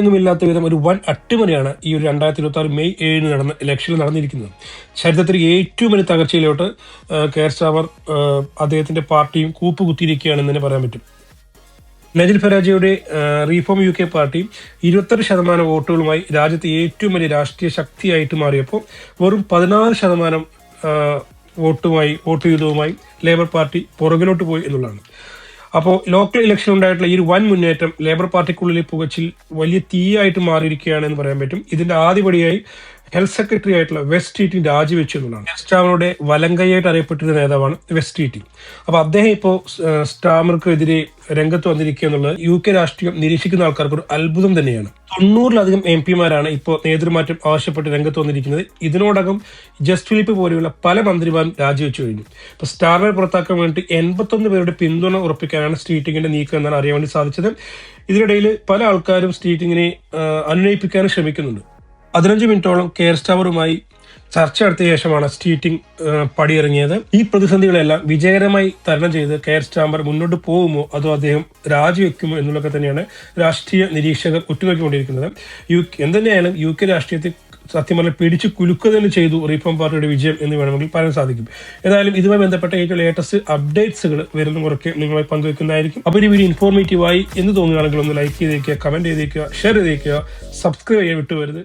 ില്ലാത്ത വിധം ഒരു വൻ അട്ടിമറിയാണ് ഈ ഒരു 2026 മെയ് 7 നടന്ന ഇലക്ഷനിൽ നടന്നിരിക്കുന്നത്. ചരിത്രത്തിൽ ഏറ്റവും വലിയ തകർച്ചയിലോട്ട് കെയർ സ്റ്റാർമർ അദ്ദേഹത്തിന്റെ പാർട്ടിയും കൂപ്പുകുത്തിയിരിക്കുകയാണെന്ന് തന്നെ പറയാൻ പറ്റും. നജീൽ ഫരാജിയുടെ റീഫോം UK പാർട്ടി 26% വോട്ടുകളുമായി രാജ്യത്തെ ഏറ്റവും വലിയ രാഷ്ട്രീയ ശക്തിയായിട്ട് മാറിയപ്പോൾ വെറും 14% വോട്ട് വിഹിതവുമായി ലേബർ പാർട്ടി പുറകിലോട്ട് പോയി എന്നുള്ളതാണ്. അപ്പോൾ ലോക്കൽ ഇലക്ഷൻ ഉണ്ടായിട്ടുള്ള ഈ ഒരു വൻ മുന്നേറ്റം ലേബർ പാർട്ടിക്കുള്ളിലെ പുകച്ചിൽ വലിയ തീയായിട്ട് മാറിയിരിക്കുകയാണെന്ന് പറയാൻ പറ്റും. ഇതിന്റെ ആദ്യപടിയായി ഹെൽത്ത് സെക്രട്ടറി ആയിട്ടുള്ള വെസ്റ്റ് കീറ്റിംഗ് രാജിവെച്ചു എന്നുള്ളതാണ്. സ്റ്റാമറുടെ വലങ്കൈയായിട്ട് അറിയപ്പെട്ടിരുന്ന നേതാവാണ് വെസ്റ്റ് കീറ്റിംഗ്. അപ്പൊ അദ്ദേഹം ഇപ്പോൾ സ്റ്റാമർക്കെതിരെ രംഗത്ത് വന്നിരിക്കുക എന്നുള്ളത് UK രാഷ്ട്രീയം നിരീക്ഷിക്കുന്ന ആൾക്കാർക്ക് ഒരു അത്ഭുതം തന്നെയാണ്. 90-ലധികം MP-മാരാണ് ഇപ്പോൾ നേതൃമാറ്റം ആവശ്യപ്പെട്ട് രംഗത്ത് വന്നിരിക്കുന്നത്. ഇതിനോടകം ജസ്റ്റ് ഫിലിപ്പ് പോലെയുള്ള പല മന്ത്രിമാരും രാജിവെച്ചു കഴിഞ്ഞു. ഇപ്പൊ സ്റ്റാർമർ പുറത്താക്കാൻ വേണ്ടി 81 പേരുടെ പിന്തുണ ഉറപ്പിക്കാനാണ് സ്റ്റീറ്റിംഗിന്റെ നീക്കം എന്നാണ് അറിയാൻ വേണ്ടി സാധിച്ചത്. ഇതിനിടയിൽ പല ആൾക്കാരും സ്റ്റീറ്റിംഗിനെ അനുനയിപ്പിക്കാൻ ശ്രമിക്കുന്നുണ്ട്. 15 മിനിറ്റോളം കെയർ സ്റ്റാർമറുമായി ചർച്ച നടത്തിയ ശേഷമാണ് സ്റ്റീറ്റിംഗ് പടിയിറങ്ങിയത്. ഈ പ്രതിസന്ധികളെല്ലാം വിജയകരമായി തരണം ചെയ്ത് കെയർ സ്റ്റാർമർ മുന്നോട്ട് പോകുമോ അതോ അദ്ദേഹം രാജിവെക്കുമോ എന്നുള്ളതൊക്കെ തന്നെയാണ് രാഷ്ട്രീയ നിരീക്ഷകർ ഉറ്റുനോക്കിക്കൊണ്ടിരിക്കുന്നത്. എന്തുതന്നെയായാലും UK രാഷ്ട്രീയത്തെ സത്യം പറഞ്ഞാൽ പിടിച്ചു കുലുക്കുക തന്നെ ചെയ്തു റീഫോം പാർട്ടിയുടെ വിജയം എന്ന് വേണമെങ്കിൽ പറയാൻ സാധിക്കും. ഏതായാലും ഇതുമായി ബന്ധപ്പെട്ട ഏറ്റവും ലേറ്റസ്റ്റ് അപ്ഡേറ്റ്സുകൾ വരുന്ന കുറയ്ക്ക് നിങ്ങളുമായി പങ്കുവെക്കുന്നതായിരിക്കും. അപ്പോൾ ഈ വീഡിയോ ഇൻഫോർമേറ്റീവായി എന്ന് തോന്നുകയാണെങ്കിൽ ഒന്ന് ലൈക്ക് ചെയ്തേക്കുക, കമന്റ് ചെയ്തേക്കുക, ഷെയർ ചെയ്തേക്കുക, സബ്സ്ക്രൈബ് ചെയ്യാൻ വിട്ടുവരുത്.